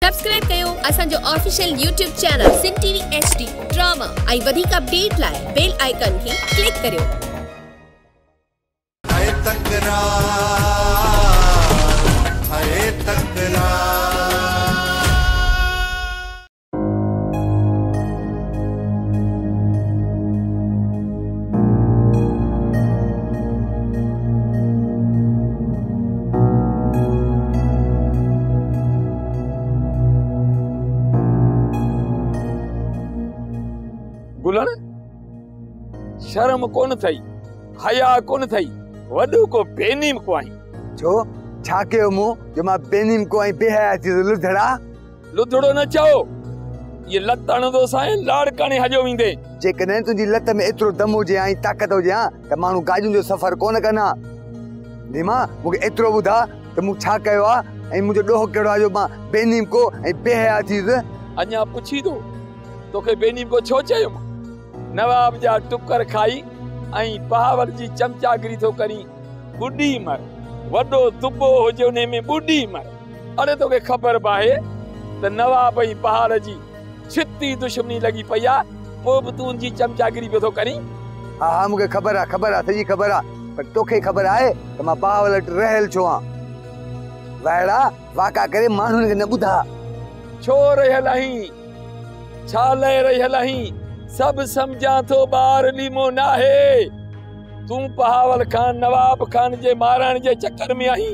Subscribe कयो असांजो official YouTube channel सिन TV HD drama ऐं वधीक अपडेट लाइ बेल आइकन खे क्लिक करियो। गुलण शर्म कोन थई, हया कोन थई, वडो को बेनीम को आई छो छा कयो मु जो मां बेनीम को आई बेहया थी लुधड़ा लुधड़ो न चओ, ये लतण दो साए लाड़काने हजो विंदे। जे कने तुजी लत में एतरो दम हुजे आई ताकत हुजे त मानू गाजू जो सफर कोन कना। नीमा मुके एतरो बुधा त मु छा कयो आ ऐं मुजो डोह केड़ो आ जो मां बेनीम को ऐं बेहया थी। अञा पुछी दो तोखे बेनीम को छो चयो? नवाब जा टुकर खाई आई पहावर जी चमचागिरी तो करी बुढ़ी मर, वडो तुबो होजे उने में बुढ़ी मर। अरे तोखे खबर बाहे त नवाब ई पहाड़ जी छिती दुश्मनी लगी पया, पो भी तू उनजी चमचागिरी पे तो करी। हां मुके खबर आ सही खबर आ, पर तोखे खबर आए त मां पावलट रहल छो आ। वाड़ा वाका करे मानुन के न बुधा छो रहल ही, छा ले रहल ही, सब समझा तो बार लीमो ना है। तू पहावल खान नवाब खान जे मारण जे चक्कर में आई,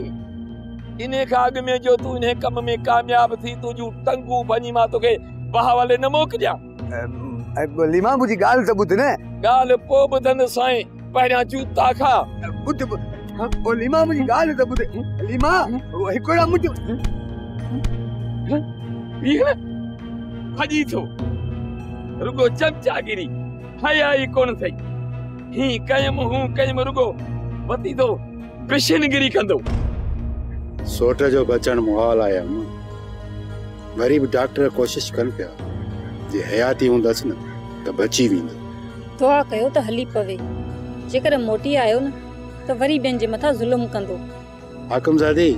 इने खाग में जो तू इने कम में कामयाब थी तुजू टंगू बनी मा तोके पहावल न मोकलिया। लीमा मुजी गाल त बुध ने गाल पो बुधन साए पहिरा जूता खा बुध ओ लीमा मुजी गाल त बुध। लीमा ओ हिकोड़ा मुजो ये हजी थो रुगो चमचागिरी हया ही कोन थई। ही कयम रुगो वती तो बिशनगिरी कंदो। सोट जो बचण मुहाल आया वरी भी डॉक्टर कोशिश कन पिया जे हयाती हूंदस न त बची विंदो। दुआ कयो त हली पवे, जेकर मोटी आयो न त वरी बेन जे मथा जुल्म कंदो। हाकम ज़ादी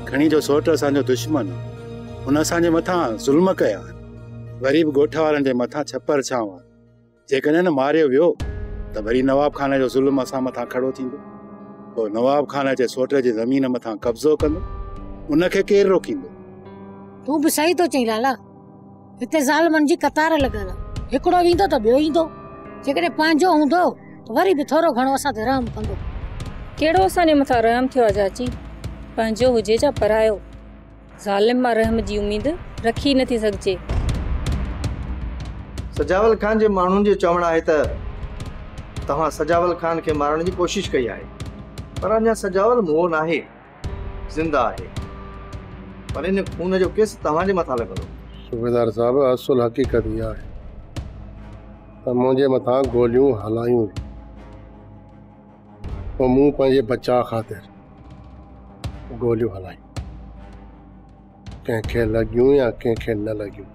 खणी जो सोट असांजो दुश्मन उन असांजे मथा जुल्म कया, वरी भी गोठा वारन जे मथा छप्पर छावा। जेकॾहिं न मारियो वियो त वरी नवाब खान जो जुल्म असां मथा खड़ो थींदो, पोइ नवाब खान जे सोट जी ज़मीन मथा कब्ज़ो कंदो, उनखे केर रोकींदो? तू भी सही तो चई लाला, हिते ज़ालमन जी कतार लगल, हिकड़ो विंदो त ॿियो ईंदो। जेकॾहिं पंहिंजो हूंदो त वरी भी थोरो घणो असां ते रहम कंदो। केड़ो असांजे मथा रहम थियो आहे चाची? पंहिंजो हुजे जा परायो, ज़ालिम मां रहम जी उम्मीद रखी नथी सघजे। सजावल खान जे माण्हुनि जो चवण आहे त तव्हां सजावल खान खे मारण जी कोशिश कई आहे, पर अञा सजावल मुओ नाहे, ज़िंदा आहे। पर इन खून जो केस तव्हांजे मथां लॻंदो। सूबेदार साहब असुल हक़ीक़त इहा आहे त मुंहिंजे मथां गोलियूं हलायूं पोइ मूं पंहिंजे बचाव ख़ातिर गोलियूं हलायूं, कंहिंखे लॻियूं या कंहिंखे न लॻियूं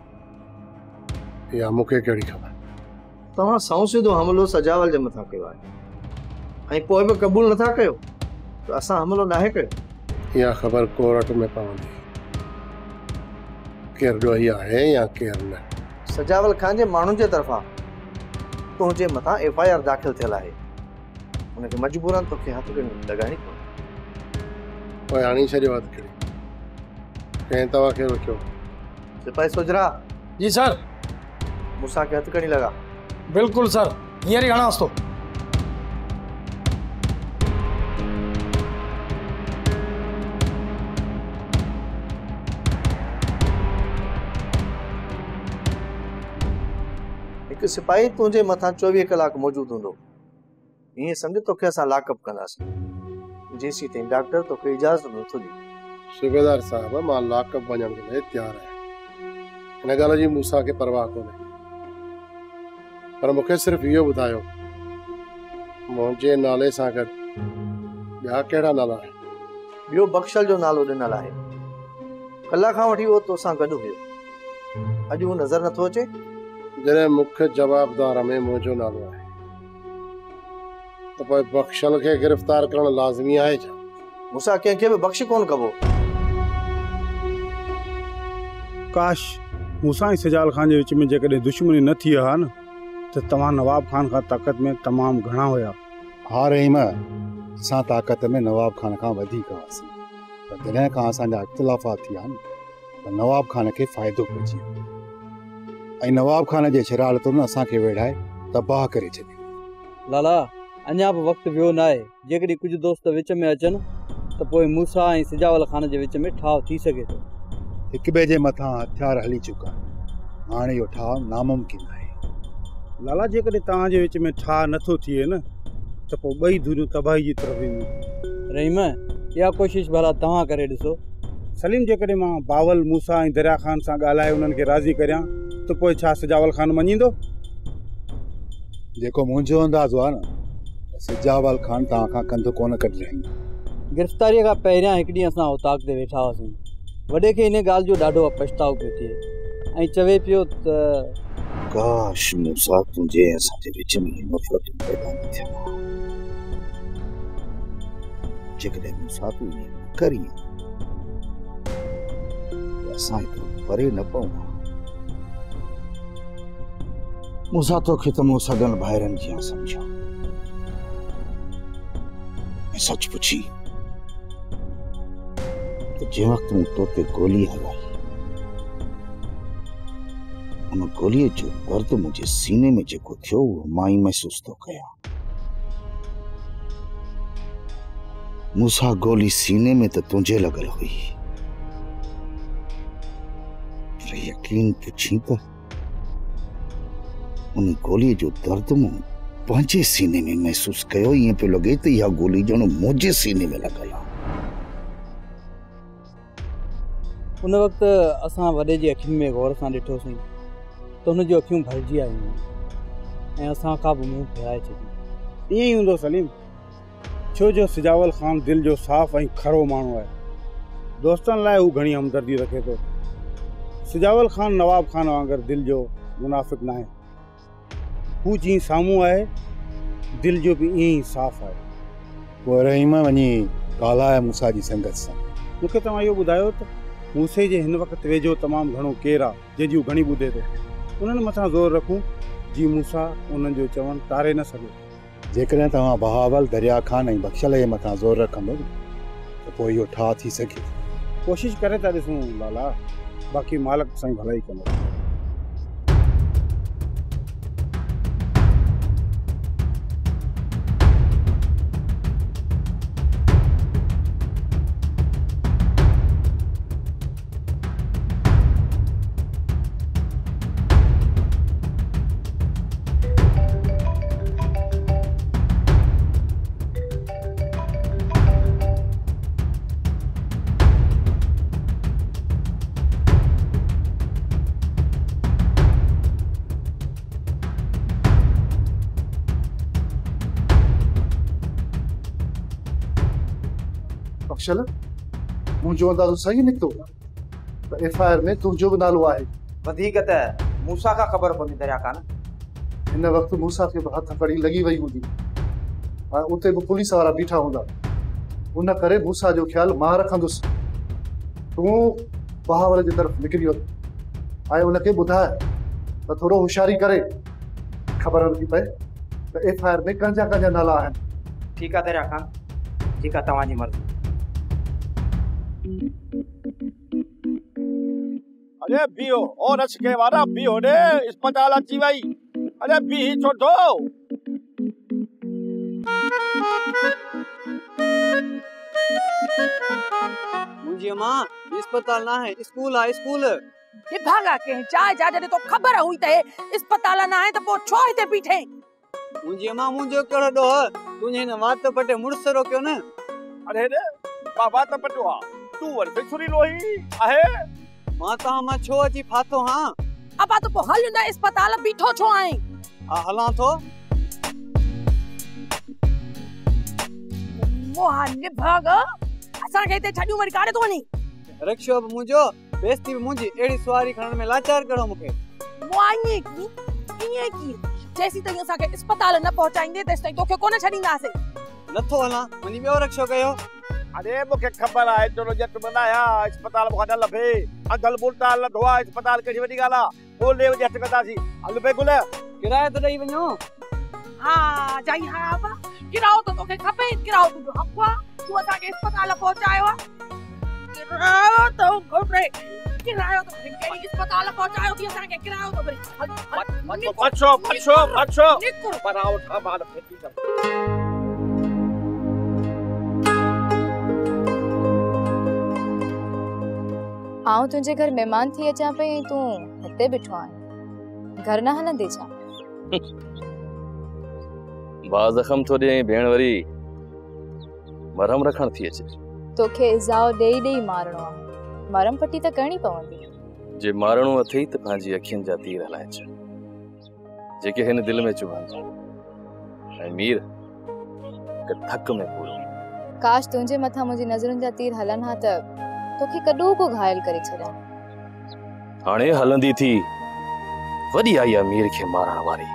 या मूंखे कहिड़ी ख़बर। तव्हां संसीदो हमलो सजावल जे मथां कयो आहे ऐं पोइ बि क़बूल नथा कयो त असां हमलो नाहे कयो। इहा ख़बर कोर्ट में पवंदी केरु ॾोही आहे या केरु न। सजावल खान जे माण्हुनि जे तरफ़ां तुंहिंजे मथां FIR दाख़िल थियल आहे, उनखे मजबूरन तोखे हथकड़ी लॻाइणी पवंदी। पोइ हणी छॾियो हथकड़ी, कंहिं तव्हांखे रोकियो? सिपाही सोजरा। जी सर। मूंसां खे हथकड़ी लॻा। बिल्कुल सर, हींअर ई हणांसि थो। हिकु सिपाही तुंहिंजे मथां 24 कलाक मौजूद हूंदो। ईअं सम्झ तोखे असां लाकअप कंदासीं जेसीं ताईं डॉक्टर तोखे इजाज़त नथो ॾे। सूबेदार साहब मां लाकअप वञण जे लाइ तयारु आहियां, हिन ॻाल्हि जी मूंसां खे परवाह कोन्हे, पर मूंखे सिर्फ़ु इहो ॿुधायो मुंहिंजे नाले सां गॾु ॿिया कहिड़ा नाला आहिनि? ॿियो बख्शल जो नालो ॾिनल आहे, कल्ह खां वठी उहो तोसां गॾु हुयो, अॼु उहो नज़र नथो अचे। जॾहिं मुख्य जवाबदार में मुंहिंजो नालो आहे तो पोइ बख्शल के गिरफ्तार करण लाज़मी आहे छा? मूंसां कंहिंखे बि बख्श कोन कबो। काश मूंसां ऐं सिजाल खान जे विच में जेकॾहिं दुश्मनी न थी हा न त तव्हां नवाब खान खां ताक़त में तमामु घणा हुया। हा रहीम, असां ताक़त में नवाब खान खां वधीक हुआसीं, पर जॾहिं खां असांजा इख़्तिलाफ़ात थिया न त नवाब खान खे फ़ाइदो पइजी वियो ऐं नवाब खान जे शरारतुनि असांखे वेढ़ाए तबाह करे छॾियो। लाला, अञा बि वक़्तु वियो न आहे। जेकॾहिं कुझु दोस्त विच में अचनि त पोइ मूसा ऐं सिजावल खान जे विच में ठाव थी सघे थो। हिक ॿिए जे मथां हथियार हली चुका आहिनि, हाणे इहो ठाव नामुमकिन आहे। लाला, जेकॾहिं तव्हांजे विच में ठाह नथो थिए न त पोइ ॿई धुरियूं तबाही जी तरफ़ वेंदियूं। रहीम, इहा कोशिशि भला तव्हां करे ॾिसो। सलीम, जेकॾहिं मां बावल, मूसा ऐं दरिया खान सां ॻाल्हाए उन्हनि खे राज़ी करियां त पोइ छा सिजावल खान मञींदो? जेको मुंहिंजो अंदाज़ो आहे न त सिजावल खान तव्हां खां कंधु कोन कढी रहंदो। गिरफ़्तारीअ खां पहिरियां हिकु ॾींहुं असां उताक ते वेठा हुआसीं। वॾे खे इन ॻाल्हि जो ॾाढो पछताव पियो थिए ऐं चवे पियो त काश मूसा तुंहिंजे असांजे विच में नफ़रतूं पैदा न थियनि। जेकॾहिं मूसा तूं ईअं न करीं त असां एतिरो परे न पऊं। मूसा तोखे त मूं सगन भाइरनि जीअं सम्झो। ऐं सच पुछी त जंहिं वक़्तु मूं तो ते गोली हलाई, उन गोलीअ जो दर्द मुंहिंजे सीने में जेको थियो उहो मां ई महसूस थो कयां। मूसा गोली सीने में त तुंहिंजे लॻल हुई, पर यकीन पुछी त उन गोलीअ जो दर्द मूं पंहिंजे सीने में महसूस कयो। ईअं पियो लॻे त इहा गोली ॼणु मुंहिंजे सीने में लॻल आहे। उन वक़्तु असां वॾे जी अखियुनि में गौर सां ॾिठोसीं त हुन जूं अखियूं भरिजी आयूं ऐं असां खां बि मुंहुं फेराए छॾियो। ईअं ई हूंदो सलीम, छो जो सिजावल खान दिलि जो साफ़ ऐं खरो माण्हू आहे। दोस्तनि लाइ हू घणी हमदर्दी रखे थो। सिजावल खान नवाब खान वांगुरु दिलि जो मुनाफ़िक़ न आहे। हू जीअं साम्हूं आहे, दिलि जो बि ईअं ई साफ़ आहे। पोइ रहीम वञी ॻाल्हाए मूसा जी संगत सां। मूंखे तव्हां इहो ॿुधायो त मूसे जे हिन वक़्तु वेझो तमामु घणो केरु आहे जंहिंजी हू घणी ॿुधे थो। उन्हनि मथां ज़ोर रखूं जीअं मूसा उन्हनि जो चवणु टारे न सघे। जेकॾहिं तव्हां बहावल, दरिया खान ऐं बख़्शल जे मथां ज़ोर रखंदो त पोइ इहो ठाह थी सघे। कोशिशि करे था ॾिसूं लाला, बाक़ी मालिक साईं भलाई कंदो। बख़्शल, मुंहिंजो अंदाज़ो सही निकितो त एफआईआर में तुंहिंजो बि नालो आहे। वधीक त मूसा खां ख़बर पवंदी दरिया खान। हिन वक़्तु मूसा खे बि हथ कड़ी लॻी वई हूंदी ऐं उते बि पुलिस वारा बीठा हूंदा। उन करे मूसा जो ख़्यालु मां रखंदुसि। तूं बहावल जी तरफ़ निकिरी वञ ऐं उनखे ॿुधाए त थोरो होशियारी करे ख़बर नथी पए त एफआईआर में कंहिंजा कंहिंजा नाला आहिनि। ठीकु आहे दरिया खान, ठीकु आहे, तव्हांजी मर्ज़ी। अरे बीहो, और अच के वारा बीहो ने, अस्पताल अची वई। अरे बीही छोटो। मुंहिंजी मां अस्पताल ना है, स्कूल आहे, स्कूल। ये भागा के चाय जा जॾहिं तो ख़बर हुई त अस्पताल ना आहे त पोइ छो हिते बीठे? मुंहिंजी मां मुंहिंजो कहिड़ो ॾोह, तुंहिंजे हिन वात पटे मुड़ुस रोकियो न। अरे रे बाबा त पटो आ, तू वर छुरी लोही आहे। मां तव्हां मां छो अची फाथो हां? अबा तो पोइ हल न अस्पताल बीठो छो आहे? हलां थो। मोहन भाग असांखे हिते छॾियो वरी काॾे थो वञी? रक्षो बि मुंहिंजो, बेइज्जती बि मुंहिंजी। अहिड़ी सवारी खणण में लाचार करो मूंखे। मुआइने की ईअं की जेसी ताईं असांखे अस्पताल न पहुचाईंदे तेसि ताईं तोखे कोन छॾींदासीं। नथो हलां, वञी ॿियो रक्षो कयो। अरे मूंखे ख़बर आहे चलो जट बनाया अस्पताल मूंखां न लभे अंधल मुल्तान लधो आहे अस्पताल कहिड़ी वॾी ॻाल्हि आहे ॻोल्हे वञी हथ कंदासीं हल बे गुल किरायो त ॾेई वञो हा जाई हा बा किराओ तो तोखे खपे किराओ तुंहिंजो हक़ आहे तूं असांखे अस्पताल पहुचायो आहे किरायो तो घुरे किरायो तो कहिड़ी अस्पताल पहुचायो थी असांखे किरायो तो भरे बच्चो बनाओ माल फेंकी कर आऊं तुझे घर मेहमान थी अचा पई तू हिते बिठो आहे घर न हलंदे छा बा जख्म तो दे भेण वरी मरहम रखण थी अचे तोखे इज़ाओ ॾेई ॾेई मारणो आहे मरहम पट्टी त करणी पवंदी जे मारणो अथई त पंहिंजी अखियुनि जा तीर हलाए छॾ जेके हिन दिलि में चुभनि ऐं मीर हिक थक में पूरो काश तुंहिंजे मथां मुंहिंजी नज़रुनि जा तीर हलनि हा त तोखे कॾो को घायल करे छॾिया हाणे हलंदी थी वॾी आई आहे मीर खे मारण वारी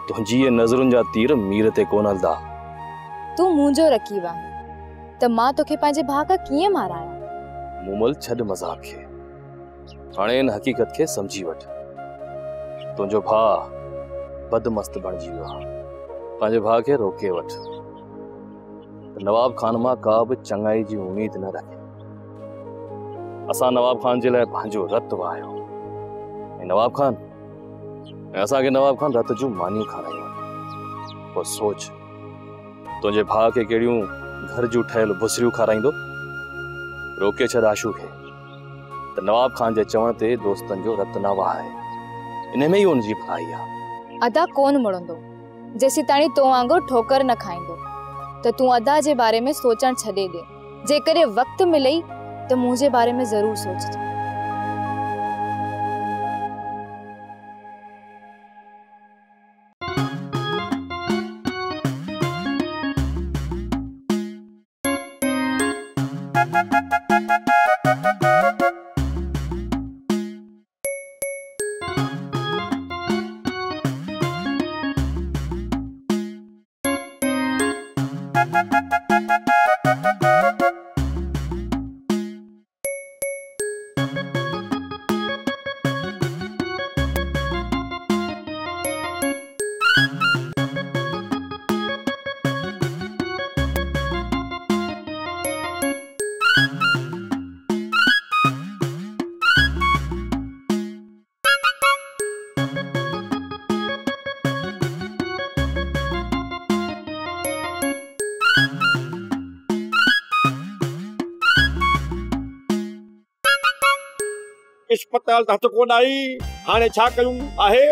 तुंहिंजी नज़रुनि जा तीर मीर ते कोन हलंदा तूं मुंहिंजो रकीब आहे त मां तोखे पंहिंजे भाउ खां कीअं मारायां मूमल छॾ मज़ाक खे हाणे इन हक़ीक़त खे समझी वठ तुंहिंजो भाउ बदमस्त बणिजी वियो आहे पंहिंजे भाउ खे रोके वठ नवाब खान मां का बि चङाई जी उम्मीद न रखे असां नवाब खान जे लाइ पंहिंजो रत वहायो ऐं नवाब खान ऐं असांखे नवाब खान रत जूं मानियूं खारायूं पोइ सोच तुंहिंजे भाउ खे कहिड़ियूं घर जूं ठहियल भुसरियूं खाराईंदो रोके छॾ आशू खे त नवाब खान जे चवण ते दोस्तनि जो रत न वहाए इन में ई उनजी भलाई आहे अदा कोन मुड़ंदो जेसी ताणी तो वांगुरु ठोकर न खाईंदो त तूं अदा जे बारे में सोचण छॾे ॾे जेकॾहिं वक़्तु मिलई त मुंहिंजे बारे में ज़रूर सोचजो अस्पताल हथ कोन आई हाणे छा कयूं आहे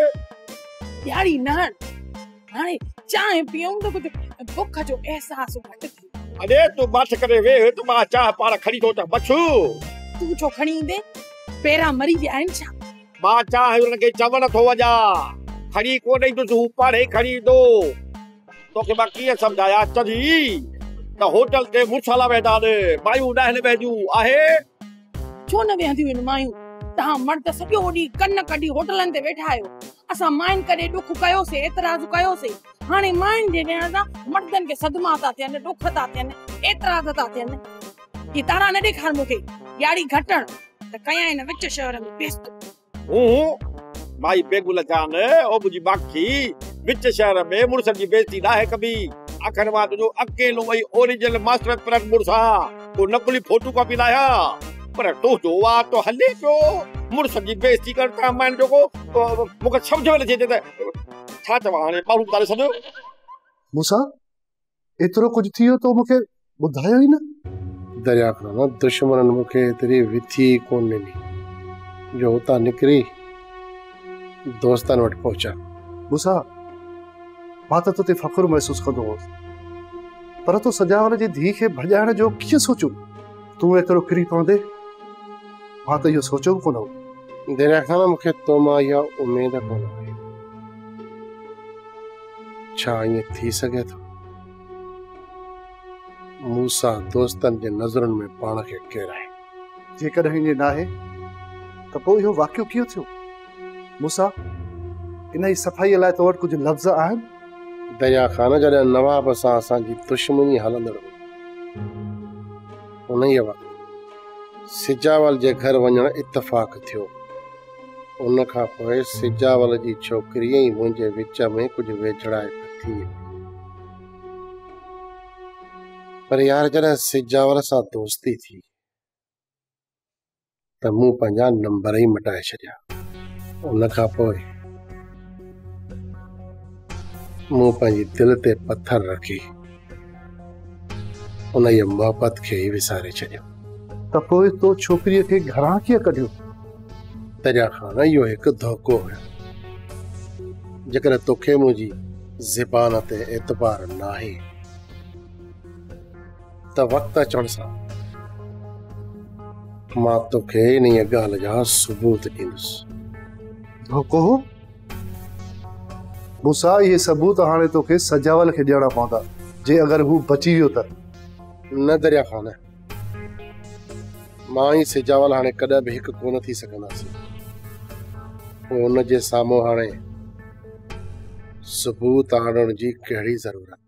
यारी न हाणे चांहि पीऊं त कुझु बुख जो एहसास घटि थी अरे तू मथ करे वेह तू मां चाह पाण खणी थो अचां बच्चू तूं छो खणी ईंदे पहिरां मरी विया आहिनि छा मां चाह हुननि खे चवण थो वञा खणी कोन ईंदुसि हू पाणे खणी ईंदो तोखे मां कीअं सम्झाया चजी त होटल ते मुर्साला वेंदा आहिनि मायूं न आहिनि वेंदियूं आहे छो न वेंदियूं आहिनि मायूं तहां मर्द सॼो ॾींहुं कन कढी होटलनि ते वेठा आहियो असां माइन करे ॾुख कयोसीं एतिराज़ कयोसीं हाणे माइन जे ॾियण सां मर्दनि खे सदमा था थियनि ॾुख था थियनि एतिराज़ था थियनि ही तारा न ॾेखार मूंखे यारी घटण त कयां हिन विच शहर में बेइज्जती माई बेगुल जान ओ मुंहिंजी बाकी विच शहर में मुड़ुसनि जी बेइज्जती न आहे कभी आखिर मां तुंहिंजो अकेलो वही ओरिजिनल मास्टर प्लस मुड़ुस आहे को नकली फोटो कॉपी न आया पर तो जो वा तो हले पियो मुड़ुसनि जी बेइज्जती करता माइन जो मूंखे सम्झ में नथी अचे त छा चवां हाणे माण्हू तारे सॼो मूंसां एतिरो कुझु थी वियो तो मूंखे ॿुधायो ई न दरिया खां दुश्मननि मूंखे एतिरी विथी कोन ॾिनी जो हुतां निकिरी दोस्तनि वटि पहुचा मूंसां मां त तोते फ़ख़्रु महसूसु कंदो हुउसि पर तो सजावल जी धीउ खे भॼाइण जो कीअं सोचूं तूं एतिरो किरी पवंदे मां त इहो सोचियो बि कोन हो दरिया खां मूंखे तो मां इहा उमेद कोन हुई छा ईअं थी सघे थो मूंसां दोस्तनि जे नज़रुनि में पाण खे केराए जेकॾहिं ईअं न आहे त पोइ इहो वाक़ियो कीअं थियो मूंसां इन जी सफ़ाईअ लाइ तो वटि कुझु लफ़्ज़ आहिनि दरिया खान जॾहिं नवाब सां असांजी दुश्मनी हलंदड़ उन ई वक़्तु सिजावल जे घर वञण इत्तफ़ाक़ थियो। उन खां पोइ सिजावल जी छोकिरी ऐं मुंहिंजे विच में कुझु वेझड़ाइप थी। पर यार जॾहिं सिजावल सां दोस्ती थी त मूं पंहिंजा नंबर ई मटाए छॾिया। उन खां पोइ मूं पंहिंजी दिलि ते पथर रखी उन जी मोहबत खे ई विसारे छॾियो। त पोइ तो छोकिरीअ खे घरां कीअं कढियो? तॾहिं खां इहो हिकु धोखो हुयो। जेकॾहिं तोखे मुंहिंजी ज़बान ते एतबार नाहे त वक़्तु अचण सां मां तोखे इन ॻाल्हि जा सबूत ॾींदुसि। धोखो? मूंसां इहे सबूत हाणे तोखे सजावल खे ॾियणा पवंदा जे अगरि हू बची वियो त। न दरिया ख़ान, मां ई सिजावल हाणे कॾहिं बि हिकु कोन थी सघंदासीं। पोइ उन जे साम्हूं हाणे सबूत आणण जी कहिड़ी ज़रूरत?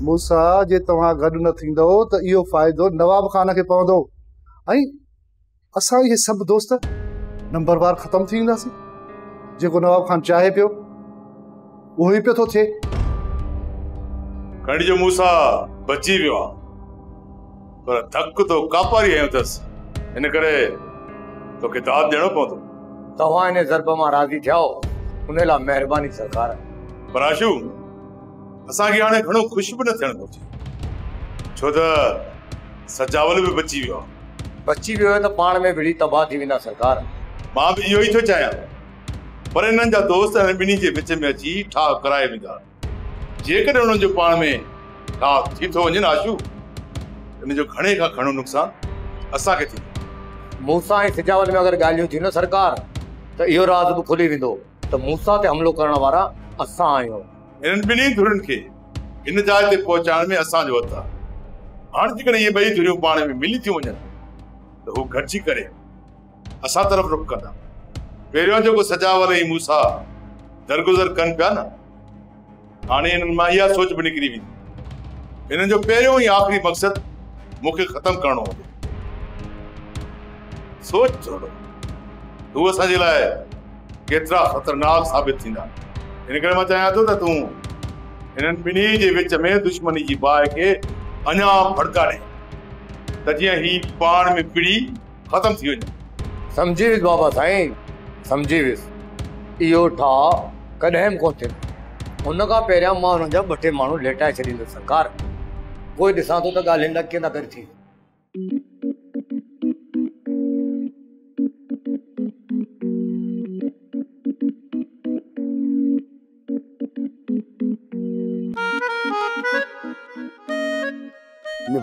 मूंसां जे तव्हां गॾु न थींदो त इहो फ़ाइदो नवाब खान खे पवंदो ऐं असां इहे सभु दोस्त नंबरवार ख़तम थी वेंदासीं। जेको नवाब खान चाहे पियो उहो ई पियो थो थिए। खणी जो मूसा बची वियो आहे, पर धक तो कापारी आयो अथसि, इन करे तोखे दाद ॾियणो पवंदो। तव्हां इन ज़रब मां राज़ी थियो, उन लाइ महिरबानी सरकार। पर आशू, असांखे हाणे घणो ख़ुशि बि न थियणु घुरिजे, छो त सजावल बि बची वियो आहे। बची वियो त पाण में विड़ी तबाह थी वेंदा सरकार। मां बि इहो ई थो चाहियां, पर इन्हनि जा दोस्त ऐं ॿिन्ही जे विच में अची ठाह कराए वेंदा। जेकॾहिं उन्हनि जो पाण में ठाह थी थो वञे न आशू, इन जो घणे खां घणो नुक़सानु असांखे थींदो। मूसा ऐं सिजावल में अगरि ॻाल्हियूं थियूं न सरकार, त इहो राज़ बि खुली वेंदो त मूसा ते हमलो करण वारा असां आहियूं। इन्हनि ॿिन्ही धुरनि खे इन जाइ ते पहुचाइण में असांजो हथु आहे। हाणे जेकॾहिं इहे ॿई धुरियूं पाण में मिली थियूं वञनि त हू गॾिजी करे असां तरफ़ रुख कंदा। पहिरियों जेको सजावल ऐं मूसा दरगुज़र कनि पिया न, हाणे इन्हनि मां इहा सोच बि निकिरी वेंदी। इन्हनि जो पहिरियों ई आख़िरी मक़सदु मूंखे ख़तमु करणो हूंदो। सोच थोरो, तूं असांजे लाइ केतिरा ख़तरनाक साबित थींदा। इन करे मां चाहियां थो त तूं इन्हनि ॿिन्ही जे विच में दुश्मनी जी बाहि खे अञा भड़काड़े, त जीअं ही पाण में पिड़ी ख़तम थी वञे। समझी वियुसि बाबा साईं, समझी वियुसि। इहो ठाह कॾहिं बि कोन थींदो। उन खां पहिरियां मां हुननि जा 2-3 माण्हू लेटाए छॾींदुसि सरकार। पोइ ॾिसां थो त ॻाल्हि हिन कीअं था करे थी।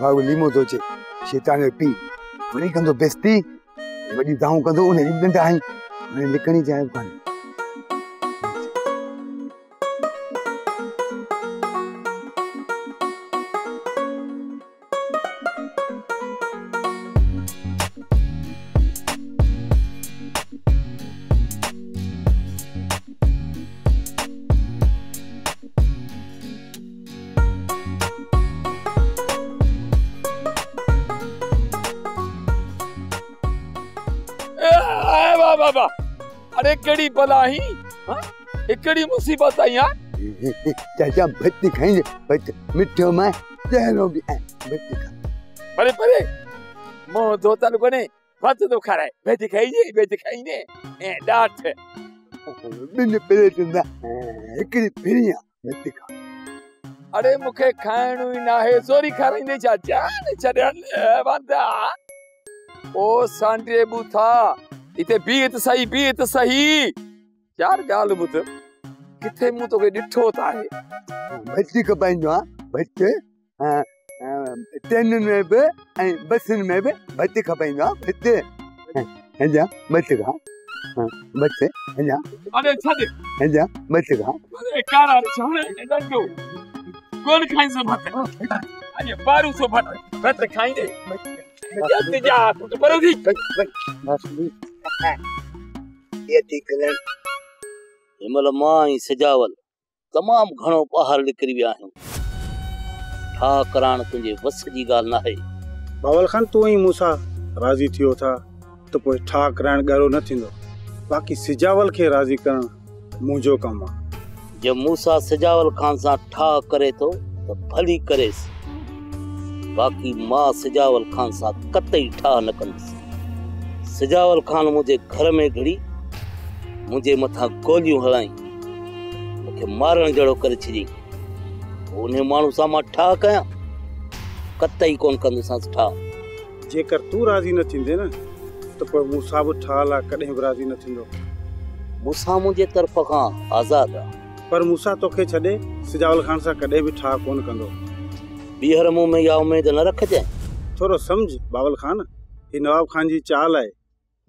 भाऊ लीमो थो अचे, शैतान जो पी वरी कंदो बेस्ती, वॾी दाऊं कंदो, उन जी ॾंड आहीं हाणे लिकणी चाहे कान। अरे कड़ी बलाही, एकड़ी मुसीबत आई यार। चाचा भत्ती खाएंगे, भत्ती मिठो में चलो भी भत्ती खा। परे परे मो दोता लोगों ने फत तो खा रहा है, भत्ती खाएंगे ए डांट बिन प्लेट ना एकड़ी फिरिया भत्ती खा। अरे मुखे खाइणो ही ना है, जोरी खा रही ने चाचा ने चढ़न बंदा ओ सांडे बूथा इते बीत सही यार गाल बुत किथे मु तो के डिठो ता है। भत्ती कपाइंदो आ भत्ते ट्रेन में बि ऐं बसिन में बि भत्ती खपाइंदो आ। भत्ते हंजा भत्ती खा, भत्ते हंजा अरे छदे हंजा भत्ती खा। अरे कारा छाने डंडो कौन खाई सो भत्ते, अरे बारू सो भत्ते खाइंदे जल्दी जा तू पर भी ये तिकलन हिमल मां ई सजावल तमाम घणो ॿाहिरि निकिरी विया आहियूं। ठाह कराइण तुंहिंजे वस जी ॻाल्हि न आहे। बावल खान तू ही मूंसां राज़ी थियो था तो पोइ ठा कराइण ॻारो न थींदो। बाक़ी सिजावल खे राज़ी करणु मुंहिंजो कमु आहे। जब मूसा सिजावल खान सां ठा करे थो त भली करेसि, बाक़ी मां सिजावल खान सां कतई ठा न कंदुसि। सिजावल खान मुंहिंजे घर में घिड़ी मुंहिंजे मथां गोलियूं हलाई, मूंखे मारण जहिड़ो करे छॾी। उन माण्हू सां मां ठा कयां? कतई कोन कंदुसि ठा। जेकर तू राज़ी न थींदे न त पोइ मूंसां बि ठा लाइ कॾहिं बि राज़ी न थींदो। मूंसां मुंहिंजे तरफ़ खां आज़ादु आहे, पर मूंसां तोखे छॾे सिजावल खान सां कॾहिं बि ठा कोन कंदो। ॿीहर मूं में इहा उमेद न रखजांइ। थोरो सम्झ बावल खान, ही नवाब खान जी चाल आहे।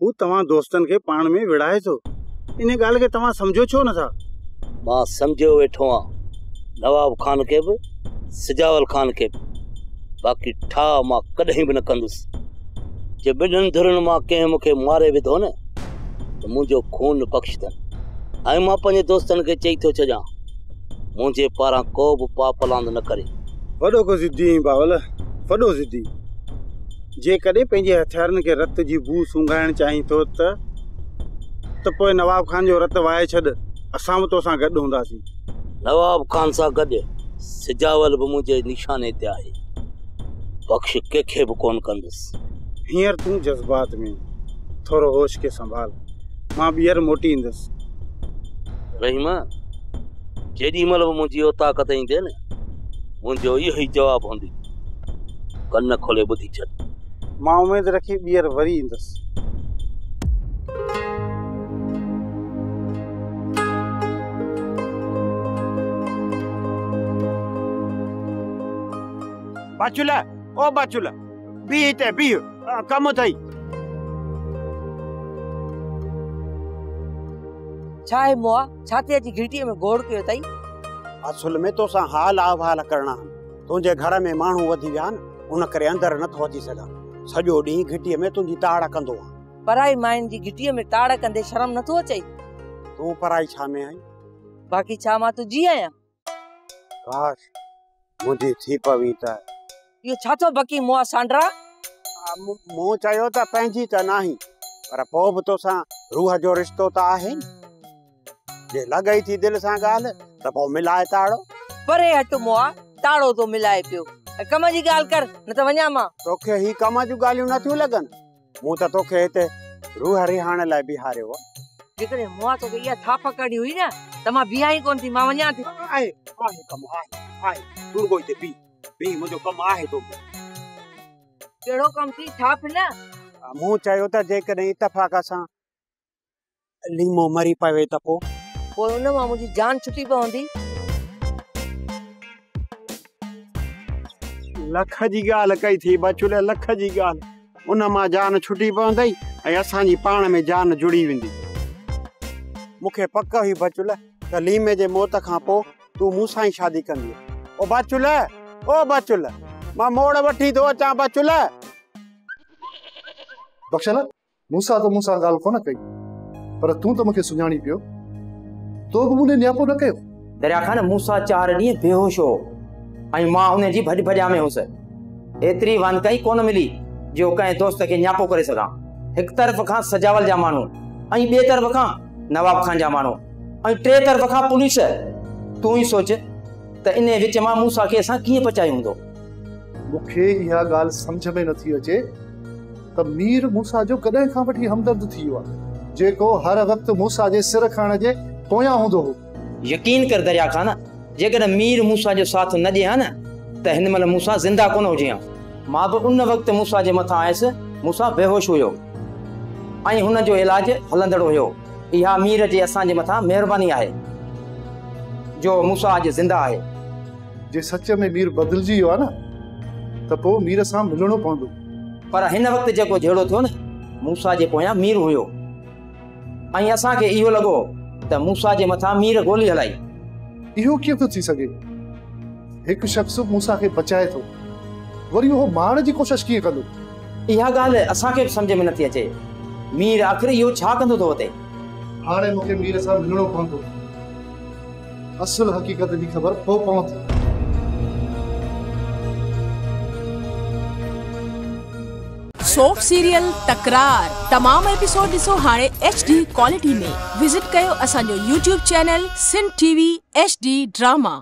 हू तव्हां दोस्तनि खे पाण में विड़ाए थो। इन ॻाल्हि खे तव्हां सम्झो छो नथा? मां सम्झियो वेठो आहियां, नवाब खान खे बि सिजावल खान खे बि। बाक़ी ठा मां कॾहिं बि न कंदुसि। जे ॿिन्हिनि धुरनि मां कंहिं मूंखे मारे विधो न त मुंहिंजो खून बख़्शतनि। ऐं मां पंहिंजे दोस्तनि खे चई थो छॾियां, मुंहिंजे पारां को बि पाप लांद न करे। वॾो को ज़िद्दी आहीं बावल, वॾो ज़िद्दी। जेकॾहिं पंहिंजे हथियारनि खे रत जी बू सूंघाइण चाहीं थो त पोइ नवाब खान जो रत वाहे छॾ, असां बि तोसां गॾु हूंदासीं। नवाब खान सां गॾु सिजावल बि मुंहिंजे निशाने ते आहे। बख़्श कंहिंखे बि कोन कंदुसि। हींअर तूं जज़्बात में, थोरो होश के संभाल। मां ॿीहर मोटी ईंदुसि। रहीम, जेॾी महिल बि मुंहिंजी इहो ताक़त ईंदे न, मुंहिंजो इहो ई जवाबु हूंदी। कन खोले ॿुधी छॾ। मां उमेद रखी ॿीहर वरी ईंदुसि। बाचुला, ओ बाचुला, बी हिते बी, कमु अथई। छा आहे मोआ, छा ते अची घिटीअ में गोड़ कयो अथई? असुल में तोसां हाल अहवाल करणा आहिनि। तुंहिंजे घर में माण्हू वधी विया आहिनि, उन करे अंदरि नथो अची सघां। सॼो ॾींहुं घिटीअ में तुंहिंजी ताड़ कंदो आहे। पराई माइन जी घिटीअ में ताड़ कंदे शर्म नथो अचई? तूं पराई छा में आई? बाक़ी छा मां तुंहिंजी आहियां? काश मुंहिंजी थी पवी त। इहो छा थो बकी मोआ सांडरा? मूं चयो त पंहिंजी त नाही, पर पोइ बि तोसां रूह जो रिश्तो त आहे। जे लॻई थी दिलि सां ॻाल्हि त पोइ मिलाए ताड़ो। परे हट मोआ, ताड़ो तो मिलाए पियो। कम जी ॻाल्हि कर, न त वञा मां। तोखे ही कम जूं ॻाल्हियूं नथियूं लॻनि? मूं त तोखे हिते रूह रिहाइण लाइ बीहारियो आहे। जेकॾहिं मोआ तोखे इहा थाप कढी हुई न त मां बीहाई कोन थी, मां वञा थी। आहे कमु आहे, तूं रुगो हिते बी, मुंहिंजो कमु आहे। तो कहिड़ो कमु थी? थाप न। मूं चयो त जेकॾहिं इतफाक़ सां लीमो मरी पवे त पोइ उन मां मुंहिंजी जान छुटी पवंदी। लख जी ॻाल्हि कई थी बचुले, लख जी ॻाल्हि। उन मां जान छुटी पवंदई ऐं असांजी पाण में जान जुड़ी वेंदी। मूंखे पक हुई बचुले त लीमे जे मौत खां पोइ तूं मूंसां ई शादी कंदी। ओ बचुले, ओ बचुले, मां मोड़ वठी थो अचां बचुले। बख्शला, मूंसां त मूंसां ॻाल्हि कोन कई, पर तूं त मूंखे सुञाणी पियो। तो बि मूंखे न्यापो न कयो। दरिया खान मूंसा 4 ॾींहं बेहोश हो ऐं मां उन जी भॼ भॼा में हुअसि। एतिरी वानकाई कोन मिली जो कंहिं दोस्त खे न्यापो करे सघां। हिकु तरफ़ खां सजावल जा माण्हू ऐं ॿिए तरफ़ खां नवाब खान जा माण्हू ऐं टे तरफ़ खां पुलिस। तूं ई सोच त इन विच मां मूंसा खे असां कीअं पचायो हूंदो। मूंखे इहा ॻाल्हि सम्झ में नथी अचे त मीर मूसा जो कॾहिं खां वठी हमदर्द थी वियो आहे, जेको हर वक़्तु मूसा जे सिर खणण जे पोयां हूंदो हो। यकीन कर दरिया खान, जेकॾहिं मीर मूसा जो साथ न ॾिए हा न त हिन महिल मूसा ज़िंदा कोन हुजे हा। मां बि उन वक़्तु मूसा जे मथां आयुसि। मूसा बेहोश हुयो ऐं हुन जो इलाज हलंदड़ हुयो। इहा मीर जे असांजे मथां महिरबानी आहे जो मूसा अॼु ज़िंदा आहे। जे सच में मीर बदिलजी वियो आहे न त पोइ मीर सां मिलणो पवंदो। पर हिन वक़्तु जेको जहिड़ो थियो न, मूसा जे पोयां मीर हुयो ऐं असांखे इहो लॻो त मूसा जे मथां मीर गोली हलाई। इहो कीअं थो थी सघे? हिकु शख़्स मूसा खे बचाए थो, वरी उहो मारण जी कोशिश कीअं कंदो? इहा ॻाल्हि असांखे बि सम्झ में नथी अचे। मीर आख़िर इहो छा कंदो थो हुते? हाणे मूंखे मीर सां मिलणो पवंदो। असुल हक़ीक़त जी ख़बर पोइ पवंदी। सोप सीरियल तकरार तमाम एपिसोड ॾिसो हाणे HD क्वालिटी में। विजिट कयो असांजो YouTube channel Sindh TV HD drama.